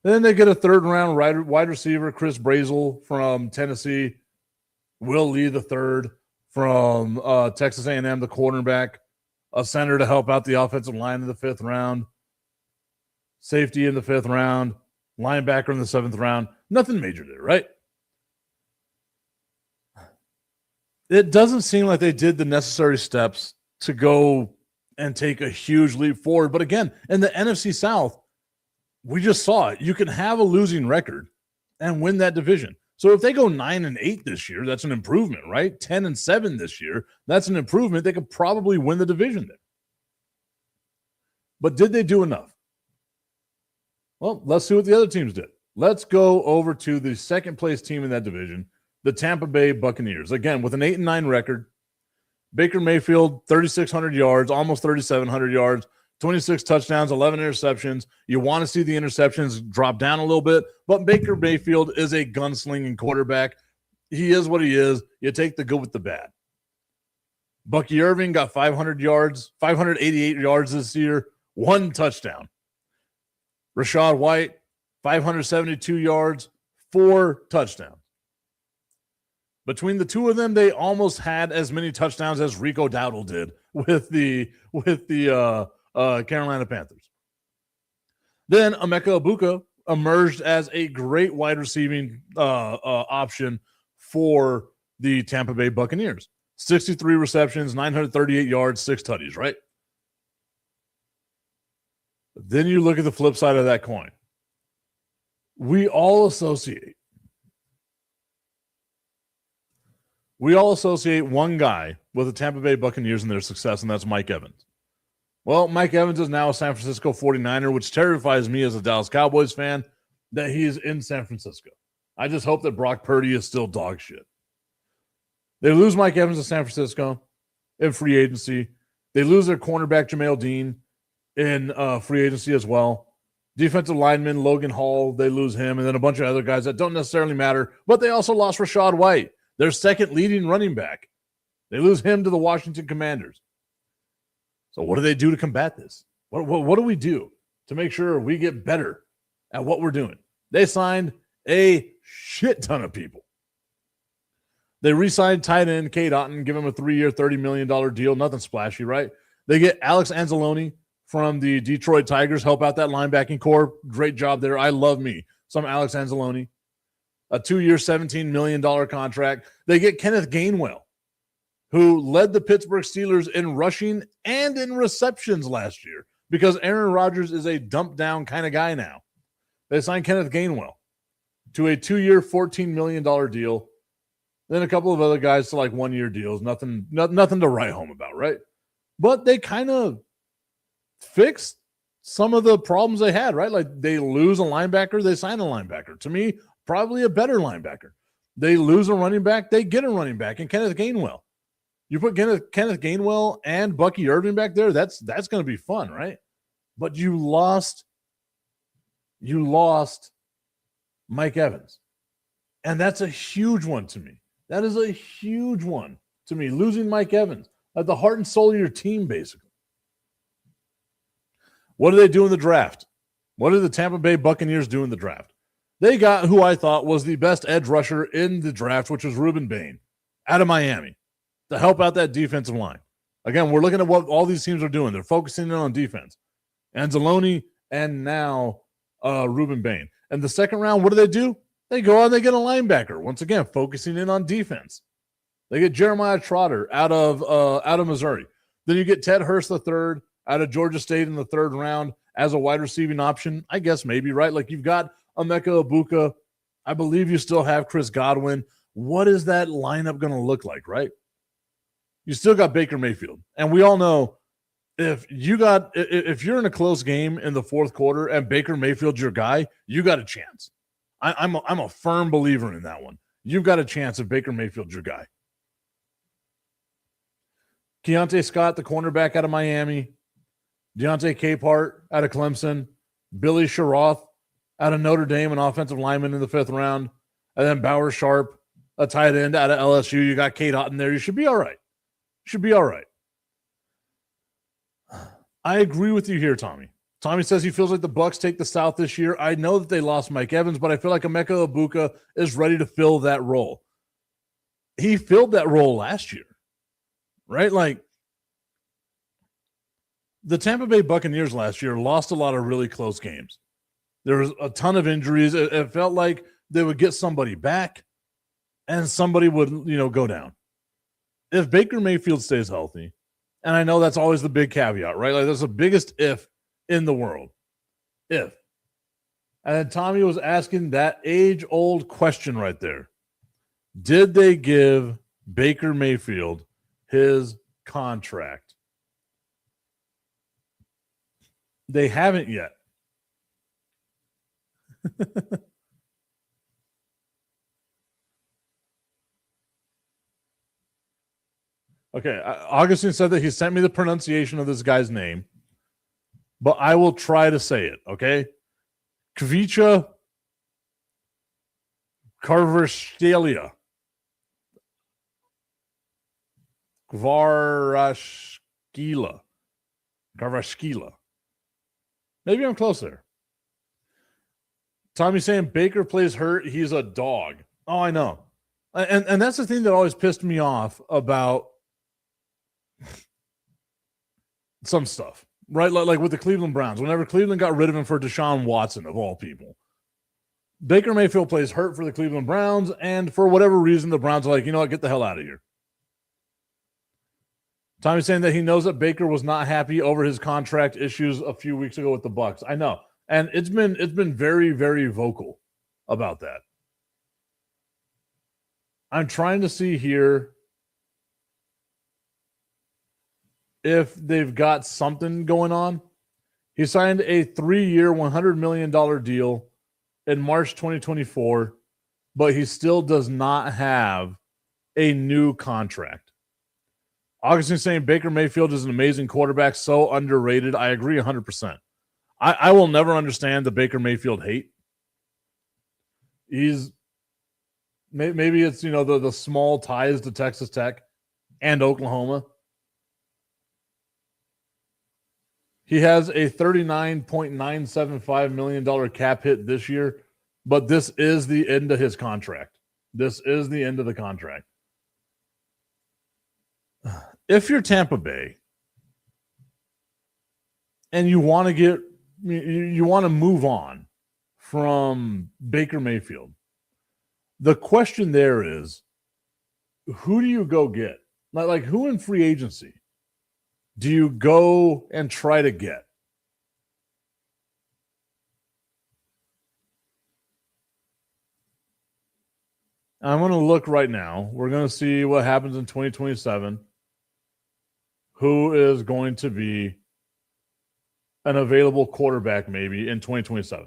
Then they get a third-round wide receiver, Chris Brazel from Tennessee, Will Lee the third from Texas A&M, the cornerback, a center to help out the offensive line in the 5th round, safety in the 5th round, linebacker in the 7th round. Nothing major there, right? It doesn't seem like they did the necessary steps to go and take a huge leap forward. But again, in the NFC South, we just saw it. You can have a losing record and win that division. So if they go 9-8 this year, that's an improvement, right? 10-7 this year, that's an improvement. They could probably win the division there. But did they do enough? Well, let's see what the other teams did. Let's go over to the second place team in that division, the Tampa Bay Buccaneers. Again, with an 8-9 record, Baker Mayfield, 3,600 yards, almost 3,700 yards, 26 touchdowns, 11 interceptions. You want to see the interceptions drop down a little bit, but Baker Mayfield is a gunslinging quarterback. He is what he is. You take the good with the bad. Bucky Irving got 500 yards, 588 yards this year, 1 touchdown. Rashad White, 572 yards, 4 touchdowns. Between the two of them, they almost had as many touchdowns as Rico Dowdle did with the Carolina Panthers. Then Emeka Egbuka emerged as a great wide receiving option for the Tampa Bay Buccaneers. 63 receptions, 938 yards, 6 tutties, right? Then you look at the flip side of that coin. We all associate one guy with the Tampa Bay Buccaneers and their success, and that's Mike Evans. Well, Mike Evans is now a San Francisco 49er, which terrifies me as a Dallas Cowboys fan that he is in San Francisco. I just hope that Brock Purdy is still dog shit. They lose Mike Evans to San Francisco in free agency. They lose their cornerback, Jamel Dean, in free agency as well. Defensive lineman, Logan Hall, they lose him, and then a bunch of other guys that don't necessarily matter, but they also lost Rachaad White, their second leading running back. They lose him to the Washington Commanders. So what do they do to combat this? What do we do to make sure we get better at what we're doing? They signed a shit ton of people. They re-signed tight end Cade Otton, give him a 3-year, $30 million deal. Nothing splashy, right? They get Alex Anzalone from the Detroit Tigers, help out that linebacking core. Great job there. I love me some Alex Anzalone. A 2-year, $17 million contract. They get Kenneth Gainwell, who led the Pittsburgh Steelers in rushing and in receptions last year because Aaron Rodgers is a dump-down kind of guy now. They signed Kenneth Gainwell to a 2-year, $14 million deal. Then a couple of other guys to like 1-year deals. Nothing to write home about, right? But they kind of fixed some of the problems they had, right? Like they lose a linebacker, they sign a linebacker. To me, probably a better linebacker. They lose a running back, they get a running back in Kenneth Gainwell. You put Kenneth Gainwell and Bucky Irving back there, that's going to be fun, right? But you lost Mike Evans. And that's a huge one to me. That is a huge one to me, losing Mike Evans, at the heart and soul of your team, basically. What do they do in the draft? What did the Tampa Bay Buccaneers do in the draft? They got who I thought was the best edge rusher in the draft, which was Ruben Bain out of Miami, to help out that defensive line. Again, we're looking at what all these teams are doing. They're focusing in on defense. Anzalone and now Ruben Bain. And the second round, what do? They go out and they get a linebacker. Once again, focusing in on defense. They get Jeremiah Trotter out of Missouri. Then you get Ted Hurst III out of Georgia State in the third round as a wide receiving option. I guess maybe, right? Like you've got Emeka Egbuka. I believe you still have Chris Godwin. What is that lineup going to look like, right? You still got Baker Mayfield. And we all know if you're in a close game in the fourth quarter and Baker Mayfield's your guy, you got a chance. I'm a firm believer in that one. You've got a chance if Baker Mayfield's your guy. Keontae Scott, the cornerback out of Miami. Deontay Capehart out of Clemson. Billy Sherroth out of Notre Dame, an offensive lineman in the 5th round. And then Bauer Sharp, a tight end out of LSU. You got Cade Otton there. You should be all right. I agree with you here, Tommy. Tommy says he feels like the Bucs take the South this year. I know that they lost Mike Evans, but I feel like Emeka Egbuka is ready to fill that role. He filled that role last year, right? Like the Tampa Bay Buccaneers last year lost a lot of really close games. There was a ton of injuries. It felt like they would get somebody back and somebody would, go down. If Baker Mayfield stays healthy, and I know that's always the big caveat, right? Like that's the biggest if in the world. If. And then Tommy was asking that age-old question right there. Did they give Baker Mayfield his contract? They haven't yet. Okay, Augustine said that he sent me the pronunciation of this guy's name, but I will try to say it, okay? Kvicha Kvaratskhelia. Kvaratskhelia. Maybe I'm close there. Tommy's saying Baker plays hurt. He's a dog. Oh, I know. And that's the thing that always pissed me off about some stuff, right? Like with the Cleveland Browns, whenever Cleveland got rid of him for Deshaun Watson, of all people. Baker Mayfield plays hurt for the Cleveland Browns, and for whatever reason, the Browns are like, you know what, get the hell out of here. Tommy's saying that he knows that Baker was not happy over his contract issues a few weeks ago with the Bucs. I know. And it's been very, very vocal about that. I'm trying to see here if they've got something going on. He signed a 3-year, $100 million deal in March 2024, but he still does not have a new contract. Augustine saying Baker Mayfield is an amazing quarterback, so underrated. I agree 100%. I will never understand the Baker Mayfield hate. Maybe it's, the small ties to Texas Tech and Oklahoma. He has a $39.975 million cap hit this year, but this is the end of his contract. This is the end of the contract. If you're Tampa Bay and you want to move on from Baker Mayfield, the question there is, who do you go get? Like who in free agency do you go and try to get? I'm going to look right now. We're going to see what happens in 2027. Who is going to be an available quarterback maybe in 2027?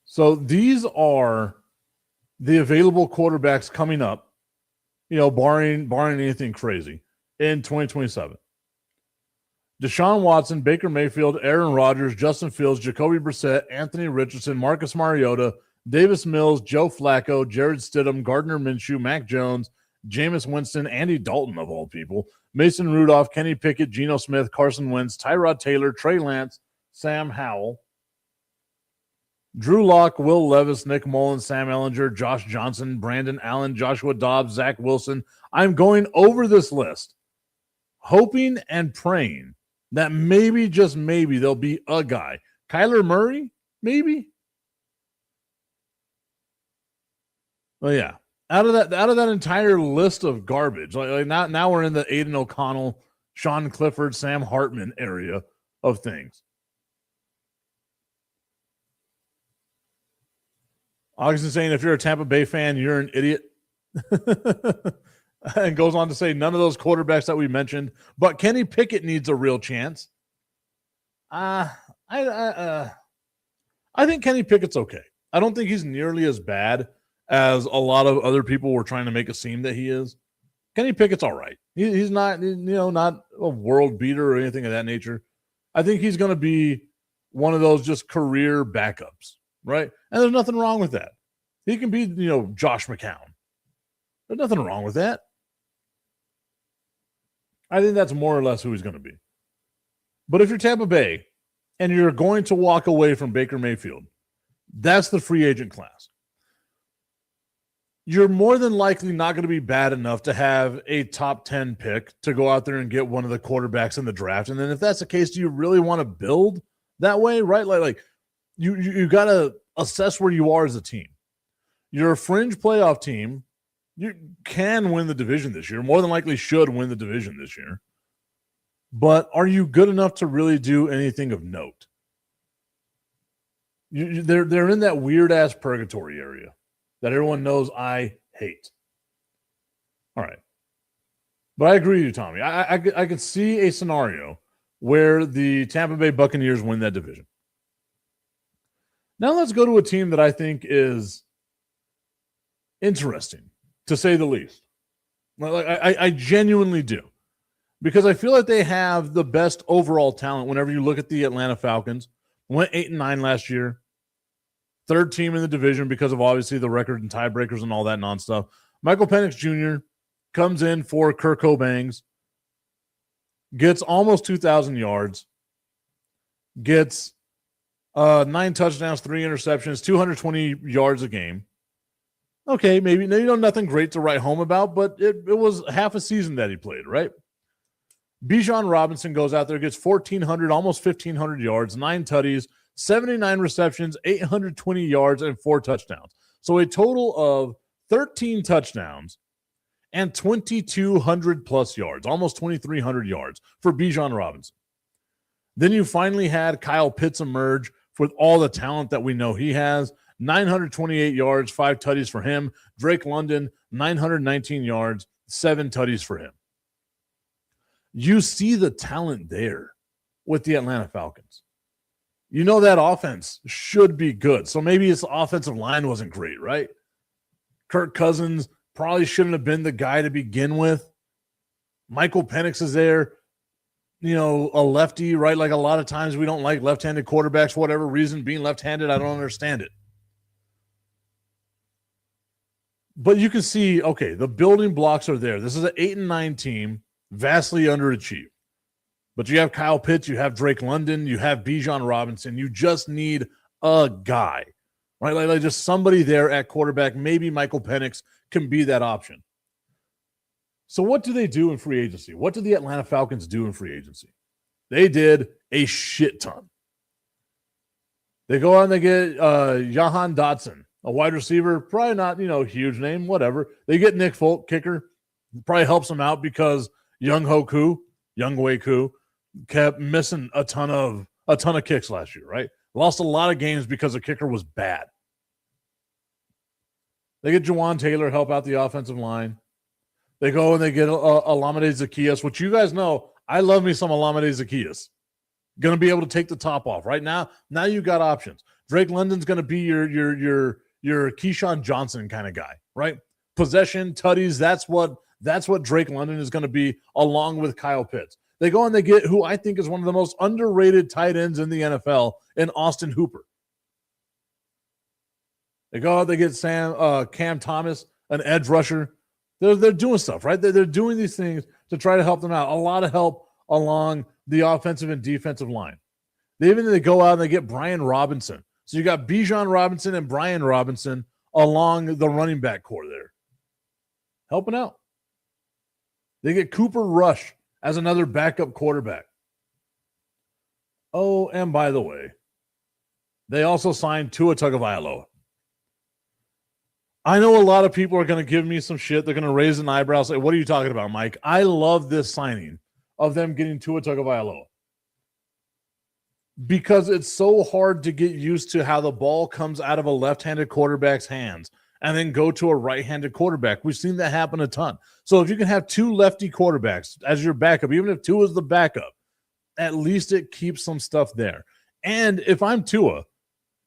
So these are the available quarterbacks coming up, barring anything crazy in 2027. Deshaun Watson, Baker Mayfield, Aaron Rodgers, Justin Fields, Jacoby Brissett, Anthony Richardson, Marcus Mariota, Davis Mills, Joe Flacco, Jared Stidham, Gardner Minshew, Mac Jones, Jameis Winston, Andy Dalton of all people, Mason Rudolph, Kenny Pickett, Geno Smith, Carson Wentz, Tyrod Taylor, Trey Lance, Sam Howell, Drew Lock, Will Levis, Nick Mullins, Sam Ellinger, Josh Johnson, Brandon Allen, Joshua Dobbs, Zach Wilson. I'm going over this list, hoping and praying that maybe, just maybe, there'll be a guy. Kyler Murray, maybe? Well, yeah. Out of that entire list of garbage, like now we're in the Aiden O'Connell, Sean Clifford, Sam Hartman area of things. Augustine saying if you're a Tampa Bay fan, you're an idiot. And goes on to say none of those quarterbacks that we mentioned, but Kenny Pickett needs a real chance. I think Kenny Pickett's okay. I don't think he's nearly as bad as a lot of other people were trying to make it seem that he is. Kenny Pickett's all right. He's not, not a world beater or anything of that nature. I think he's going to be one of those just career backups, right? And there's nothing wrong with that. He can be, Josh McCown. There's nothing wrong with that. I think that's more or less who he's going to be. But if you're Tampa Bay and you're going to walk away from Baker Mayfield, that's the free agent class. You're more than likely not going to be bad enough to have a top 10 pick to go out there and get one of the quarterbacks in the draft. And then if that's the case, do you really want to build that way, right? Like you got to assess where you are as a team. You're a fringe playoff team. You can win the division this year. More than likely should win the division this year. But are you good enough to really do anything of note? They're in that weird-ass purgatory area that everyone knows I hate. All right. But I agree with you, Tommy. I could see a scenario where the Tampa Bay Buccaneers win that division. Now let's go to a team that I think is interesting, to say the least. I genuinely do. Because I feel like they have the best overall talent whenever you look at the Atlanta Falcons. Went 8-9 last year. Third team in the division because of obviously the record and tiebreakers and all that non-stuff. Michael Penix Jr. comes in for Kirk Cobangs. Gets almost 2,000 yards. Gets 9 touchdowns, 3 interceptions, 220 yards a game. Okay, maybe nothing great to write home about, but it was half a season that he played, right? Bijan Robinson goes out there, gets 1,400, almost 1,500 yards, 9 tutties, 79 receptions, 820 yards, and 4 touchdowns. So a total of 13 touchdowns and 2,200 plus yards, almost 2,300 yards for Bijan Robinson. Then you finally had Kyle Pitts emerge with all the talent that we know he has. 928 yards, 5 tutties for him. Drake London, 919 yards, 7 tutties for him. You see the talent there with the Atlanta Falcons. You know that offense should be good. So maybe his offensive line wasn't great, right? Kirk Cousins probably shouldn't have been the guy to begin with. Michael Penix is there. A lefty, right? Like a lot of times we don't like left-handed quarterbacks for whatever reason. Being left-handed, I don't understand it. But you can see, okay, the building blocks are there. This is an 8-9 team, vastly underachieved. But you have Kyle Pitts, you have Drake London, you have Bijan Robinson. You just need a guy, right? Like just somebody there at quarterback. Maybe Michael Penix can be that option. So what do they do in free agency? What did the Atlanta Falcons do in free agency? They did a shit ton. They go out and they get Jahan Dotson, a wide receiver, probably not, huge name, whatever. They get Nick Folk, kicker. Probably helps them out because Younghoe Koo kept missing a ton of kicks last year, right? Lost a lot of games because the kicker was bad. They get Jawan Taylor, help out the offensive line. They go and they get Olamide Zaccheaus, which you guys know, I love me some Olamide Zaccheaus. Going to be able to take the top off. Right now you got options. Drake London's going to be your Keyshawn Johnson kind of guy, right? Possession, tutties, that's what Drake London is going to be, along with Kyle Pitts. They go and they get who I think is one of the most underrated tight ends in the NFL in Austin Hooper. They go out, they get Cam Thomas, an edge rusher. They're doing stuff, right? They're doing these things to try to help them out. A lot of help along the offensive and defensive line. They go out and they get Brian Robinson. So you got Bijan Robinson and Brian Robinson along the running back core there, helping out. They get Cooper Rush as another backup quarterback. Oh, and by the way, they also signed Tua Tagovailoa. I know a lot of people are going to give me some shit. They're going to raise an eyebrow, say, what are you talking about, Mike? I love this signing of them getting Tua Tagovailoa because it's so hard to get used to how the ball comes out of a left-handed quarterback's hands and then go to a right-handed quarterback. We've seen that happen a ton. So if you can have 2 lefty quarterbacks as your backup, even if Tua is the backup, at least it keeps some stuff there. And if I'm Tua,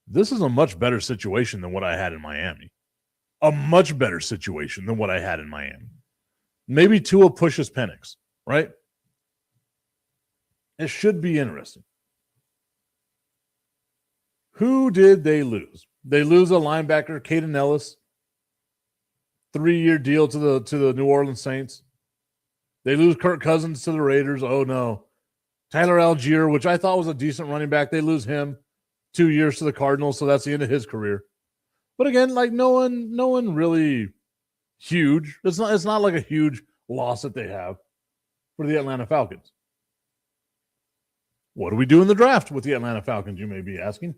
this is a much better situation than what I had in Miami. A much better situation than what I had in Miami. Maybe Tua pushes Penix, right? It should be interesting. Who did they lose? They lose a linebacker, Caden Ellis, 3-year deal to the New Orleans Saints. They lose Kirk Cousins to the Raiders. Oh no. Tyler Algier, which I thought was a decent running back, they lose him 2 years to the Cardinals, so that's the end of his career. But again, like no one really huge. It's not like a huge loss that they have for the Atlanta Falcons. What do we do in the draft with the Atlanta Falcons, you may be asking?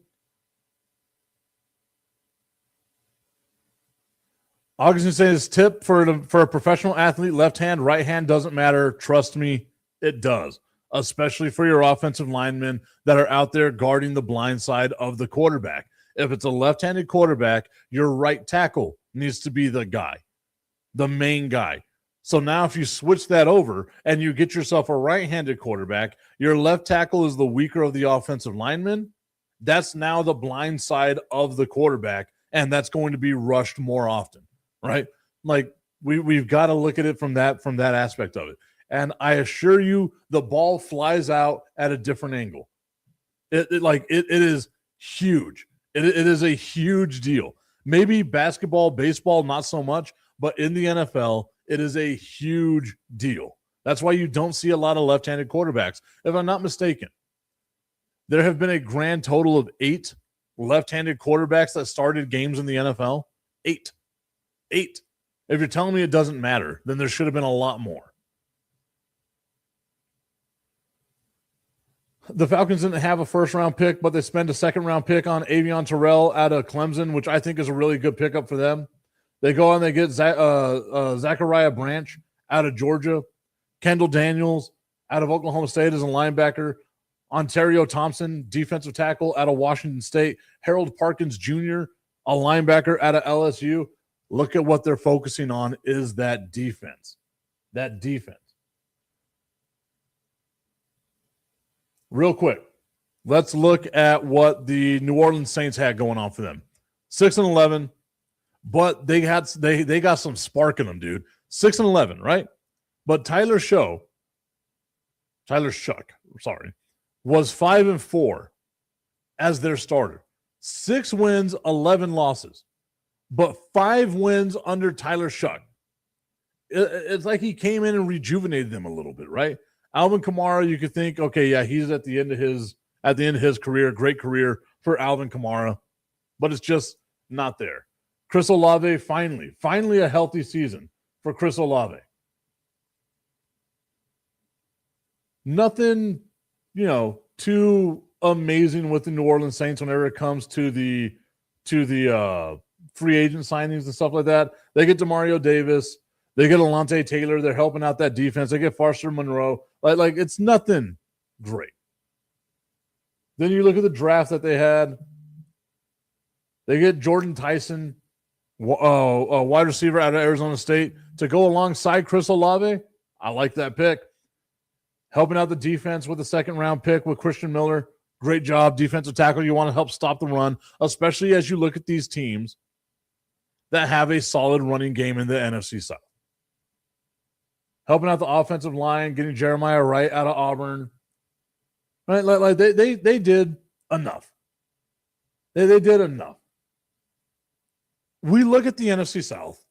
Augustin says, tip for a professional athlete, left hand, right hand doesn't matter. Trust me, it does. Especially for your offensive linemen that are out there guarding the blind side of the quarterback. If it's a left-handed quarterback, your right tackle needs to be the guy, the main guy. So now if you switch that over and you get yourself a right-handed quarterback, your left tackle is the weaker of the offensive lineman. That's now the blind side of the quarterback, and that's going to be rushed more often, right? Like we've got to look at it from that aspect of it. And I assure you, the ball flies out at a different angle. It is huge. It is a huge deal. Maybe basketball, baseball, not so much, but in the NFL, it is a huge deal. That's why you don't see a lot of left-handed quarterbacks, if I'm not mistaken. there have been a grand total of 8 left-handed quarterbacks that started games in the NFL. 8. If you're telling me it doesn't matter, then there should have been a lot more. The Falcons didn't have a first-round pick, but they spent a second-round pick on Avion Terrell out of Clemson, which I think is a really good pickup for them. They go on, they get Zachariah Branch out of Georgia, Kendall Daniels out of Oklahoma State as a linebacker, Ontario Thompson, defensive tackle out of Washington State, Harold Parkins Jr., a linebacker out of LSU. Look at what they're focusing on is that defense. That defense. Real quick, let's look at what the New Orleans Saints had going on for them. 6-11, but they got some spark in them, dude. 6-11, right? But Tyler Shuck, was 5-4 as their starter. 6 wins, 11 losses, but 5 wins under Tyler Shuck. It's like he came in and rejuvenated them a little bit, right? Alvin Kamara, you could think, okay, yeah, he's at the end of his career, great career for Alvin Kamara, but it's just not there. Chris Olave, finally a healthy season for Chris Olave. Nothing, too amazing with the New Orleans Saints whenever it comes to the free agent signings and stuff like that. They get DeMario Davis. They get Alontae Taylor. They're helping out that defense. They get Foster Monroe. Like it's nothing great. Then you look at the draft that they had. They get Jordan Tyson, a wide receiver out of Arizona State, to go alongside Chris Olave. I like that pick. Helping out the defense with a second-round pick with Christian Miller. Great job, defensive tackle. You want to help stop the run, especially as you look at these teams that have a solid running game in the NFC South. Helping out the offensive line, getting Jeremiah Wright out of Auburn. Right? Like they did enough. They did enough. We look at the NFC South.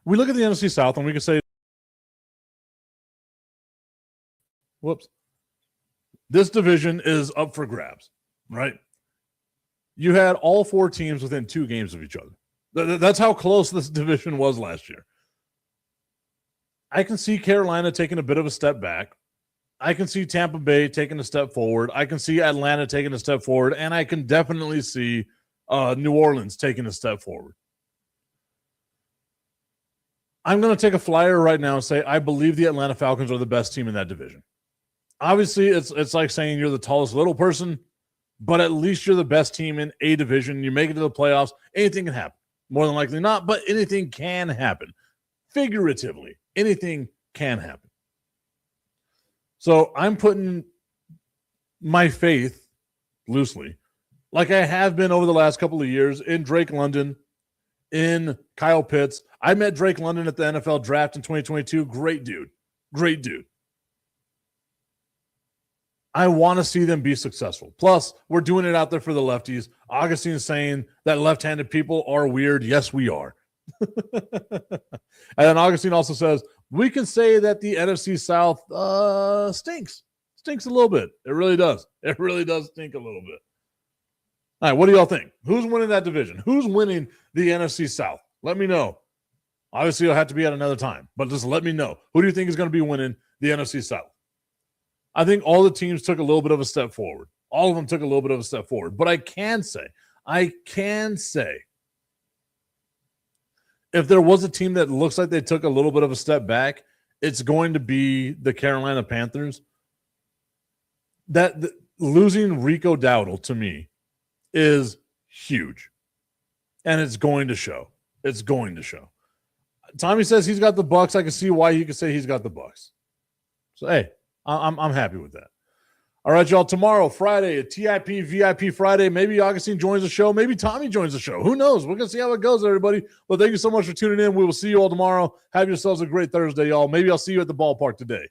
We look at the NFC South and we can say, this division is up for grabs, right? You had all 4 teams within 2 games of each other. That's how close this division was last year. I can see Carolina taking a bit of a step back. I can see Tampa Bay taking a step forward. I can see Atlanta taking a step forward. And I can definitely see New Orleans taking a step forward. I'm going to take a flyer right now and say I believe the Atlanta Falcons are the best team in that division. Obviously, it's like saying you're the tallest little person, but at least you're the best team in a division. You make it to the playoffs. Anything can happen. More than likely not, but anything can happen. Figuratively, anything can happen. So I'm putting my faith loosely, like I have been over the last couple of years, in Drake London, in Kyle Pitts. I met Drake London at the NFL draft in 2022. Great dude. Great dude. I want to see them be successful. Plus, we're doing it out there for the lefties. Augustine is saying that left-handed people are weird. Yes, we are. And then Augustine also says, we can say that the NFC South stinks. Stinks a little bit. It really does. It really does stink a little bit. All right, what do y'all think? Who's winning that division? Who's winning the NFC South? Let me know. Obviously, it'll have to be at another time, but just let me know. Who do you think is going to be winning the NFC South? I think all the teams took a little bit of a step forward. All of them took a little bit of a step forward. But I can say, if there was a team that looks like they took a little bit of a step back, it's going to be the Carolina Panthers. Losing Rico Dowdle, to me, is huge. And it's going to show. It's going to show. Tommy says he's got the Bucs. I can see why he could say he's got the Bucs. So, hey, I'm happy with that. All right, y'all. Tomorrow, Friday, a TIP VIP Friday. Maybe Augustine joins the show. Maybe Tommy joins the show. Who knows? We're going to see how it goes, everybody. Well, thank you so much for tuning in. We will see you all tomorrow. Have yourselves a great Thursday, y'all. Maybe I'll see you at the ballpark today.